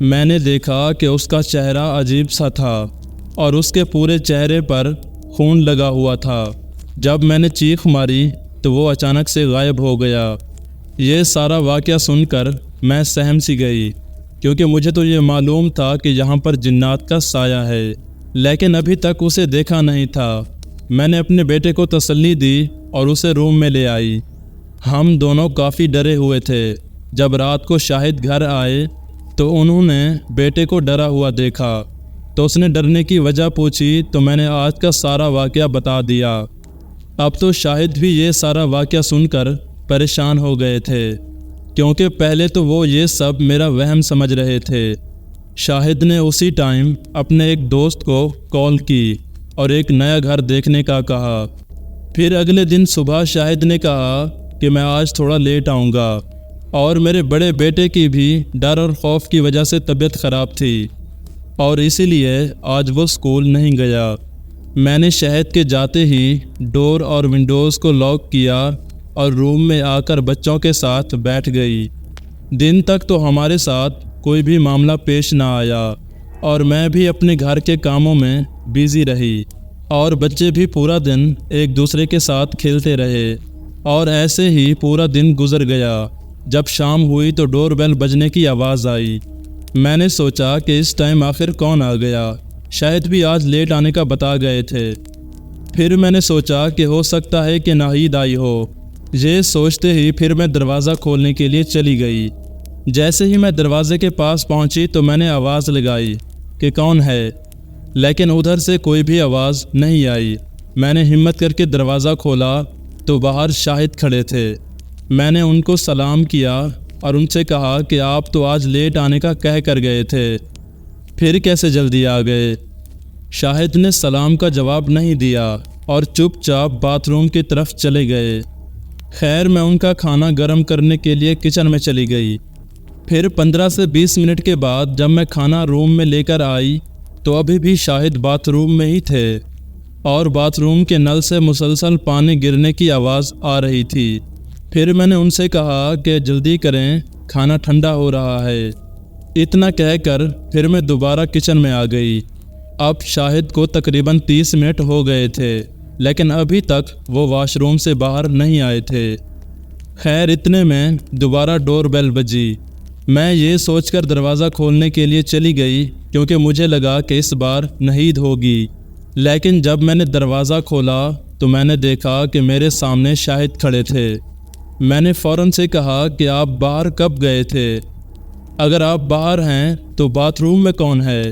میں نے دیکھا کہ اس کا چہرہ عجیب سا تھا اور اس کے پورے چہرے پر خون لگا ہوا تھا۔ جب میں نے چیخ ماری تو وہ اچانک سے غائب ہو گیا۔ یہ سارا واقعہ سن کر میں سہم سی گئی، کیونکہ مجھے تو یہ معلوم تھا کہ یہاں پر جنات کا سایہ ہے، لیکن ابھی تک اسے دیکھا نہیں تھا۔ میں نے اپنے بیٹے کو تسلی دی اور اسے روم میں لے آئی۔ ہم دونوں کافی ڈرے ہوئے تھے۔ جب رات کو شاہد گھر آئے تو انہوں نے بیٹے کو ڈرا ہوا دیکھا، تو اس نے ڈرنے کی وجہ پوچھی تو میں نے آج کا سارا واقعہ بتا دیا۔ اب تو شاہد بھی یہ سارا واقعہ سن کر پریشان ہو گئے تھے، کیونکہ پہلے تو وہ یہ سب میرا وہم سمجھ رہے تھے۔ شاہد نے اسی ٹائم اپنے ایک دوست کو کال کی اور ایک نیا گھر دیکھنے کا کہا۔ پھر اگلے دن صبح شاہد نے کہا کہ میں آج تھوڑا لیٹ آؤں گا، اور میرے بڑے بیٹے کی بھی ڈر اور خوف کی وجہ سے طبیعت خراب تھی، اور اسی لیے آج وہ اسکول نہیں گیا۔ میں نے شاہد کے جاتے ہی ڈور اور ونڈوز کو لاک کیا اور روم میں آ کر بچوں کے ساتھ بیٹھ گئی۔ دن تک تو ہمارے ساتھ کوئی بھی معاملہ پیش نہ آیا، اور میں بھی اپنے گھر کے کاموں میں بیزی رہی، اور بچے بھی پورا دن ایک دوسرے کے ساتھ کھیلتے رہے، اور ایسے ہی پورا دن گزر گیا۔ جب شام ہوئی تو ڈور بیل بجنے کی آواز آئی۔ میں نے سوچا کہ اس ٹائم آخر کون آ گیا، شاید بھی آج لیٹ آنے کا بتا گئے تھے۔ پھر میں نے سوچا کہ ہو سکتا ہے کہ ناہید آئی ہو۔ یہ سوچتے ہی پھر میں دروازہ کھولنے کے لیے چلی گئی۔ جیسے ہی میں دروازے کے پاس پہنچی تو میں نے آواز لگائی کہ کون ہے، لیکن ادھر سے کوئی بھی آواز نہیں آئی۔ میں نے ہمت کر کے دروازہ کھولا تو باہر شاہد کھڑے تھے۔ میں نے ان کو سلام کیا اور ان سے کہا کہ آپ تو آج لیٹ آنے کا کہہ کر گئے تھے، پھر کیسے جلدی آ گئے؟ شاہد نے سلام کا جواب نہیں دیا اور چپ چاپ باتھ روم کی طرف چلے گئے۔ خیر، میں ان کا کھانا گرم کرنے کے لیے کچن میں چلی گئی۔ پھر 15 سے 20 منٹ کے بعد جب میں کھانا روم میں لے کر آئی تو ابھی بھی شاہد باتھ روم میں ہی تھے، اور باتھ روم کے نل سے مسلسل پانی گرنے کی آواز آ رہی تھی۔ پھر میں نے ان سے کہا کہ جلدی کریں، کھانا ٹھنڈا ہو رہا ہے۔ اتنا کہہ کر پھر میں دوبارہ کچن میں آ گئی۔ اب شاہد کو تقریباً 30 منٹ ہو گئے تھے، لیکن ابھی تک وہ واش روم سے باہر نہیں آئے تھے۔ خیر، اتنے میں دوبارہ ڈور بیل بجی۔ میں یہ سوچ کر دروازہ کھولنے کے لیے چلی گئی کیونکہ مجھے لگا کہ اس بار ناہید ہوگی، لیکن جب میں نے دروازہ کھولا تو میں نے دیکھا کہ میرے سامنے شاہد کھڑے تھے۔ میں نے فوراً سے کہا کہ آپ باہر کب گئے تھے؟ اگر آپ باہر ہیں تو باتھ روم میں کون ہے؟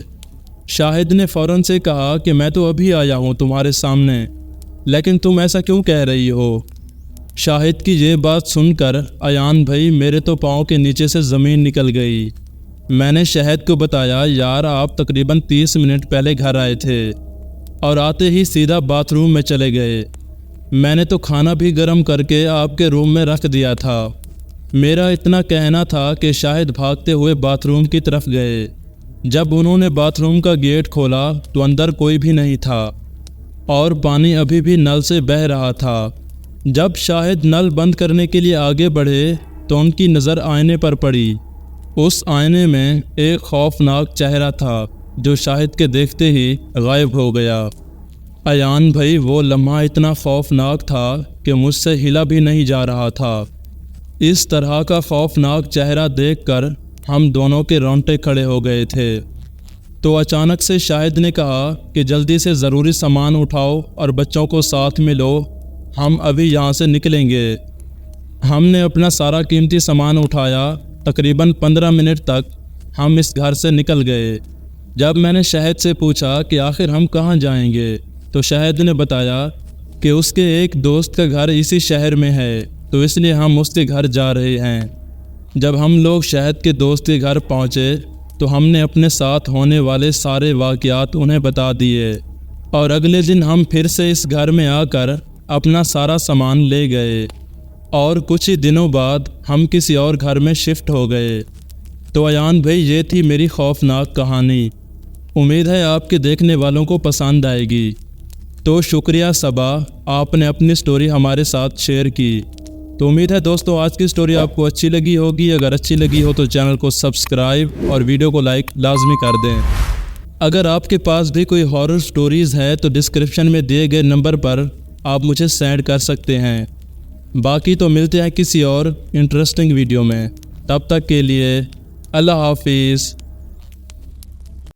شاہد نے فوراً سے کہا کہ میں تو ابھی آیا ہوں تمہارے سامنے، لیکن تم ایسا کیوں کہہ رہی ہو؟ شاہد کی یہ بات سن کر ایان بھائی میرے تو پاؤں کے نیچے سے زمین نکل گئی۔ میں نے شاہد کو بتایا، یار آپ تقریباً 30 منٹ پہلے گھر آئے تھے اور آتے ہی سیدھا باتھ روم میں چلے گئے۔ میں نے تو کھانا بھی گرم کر کے آپ کے روم میں رکھ دیا تھا۔ میرا اتنا کہنا تھا کہ شاہد بھاگتے ہوئے باتھ روم کی طرف گئے۔ جب انہوں نے باتھ روم کا گیٹ کھولا تو اندر کوئی بھی نہیں تھا اور پانی ابھی بھی نل سے بہہ رہا تھا۔ جب شاہد نل بند کرنے کے لیے آگے بڑھے تو ان کی نظر آئینے پر پڑی۔ اس آئینے میں ایک خوفناک چہرہ تھا جو شاہد کے دیکھتے ہی غائب ہو گیا۔ ایان بھائی، وہ لمحہ اتنا خوفناک تھا کہ مجھ سے ہلا بھی نہیں جا رہا تھا۔ اس طرح کا خوفناک چہرہ دیکھ کر ہم دونوں کے رونگٹے کھڑے ہو گئے تھے۔ تو اچانک سے شاہد نے کہا کہ جلدی سے ضروری سامان اٹھاؤ اور بچوں کو ساتھ میں لو، ہم ابھی یہاں سے نکلیں گے۔ ہم نے اپنا سارا قیمتی سامان اٹھایا۔ تقریباً 15 منٹ تک ہم اس گھر سے نکل گئے۔ جب میں نے شاہد سے پوچھا کہ آخر ہم کہاں جائیں گے تو شاہد نے بتایا کہ اس کے ایک دوست کا گھر اسی شہر میں ہے، تو اس لیے ہم اس کے گھر جا رہے ہیں۔ جب ہم لوگ شاہد کے دوست کے گھر پہنچے تو ہم نے اپنے ساتھ ہونے والے سارے واقعات انہیں بتا دیے، اور اگلے دن ہم پھر سے اس گھر میں آ کر اپنا سارا سامان لے گئے، اور کچھ ہی دنوں بعد ہم کسی اور گھر میں شفٹ ہو گئے۔ تو ایان بھائی، یہ تھی میری خوفناک کہانی۔ امید ہے آپ کے دیکھنے والوں کو پسند آئے گی۔ تو شکریہ صبا، آپ نے اپنی سٹوری ہمارے ساتھ شیئر کی۔ تو امید ہے دوستوں آج کی سٹوری آپ کو اچھی لگی ہوگی. اگر اچھی لگی ہو تو چینل کو سبسکرائب اور ویڈیو کو لائک لازمی کر دیں. اگر آپ کے پاس بھی کوئی ہارر سٹوریز ہے تو ڈسکرپشن میں دیے گئے نمبر پر آپ مجھے سینڈ کر سکتے ہیں. باقی تو ملتے ہیں کسی اور انٹرسٹنگ ویڈیو میں. تب تک کے لیے اللہ حافظ.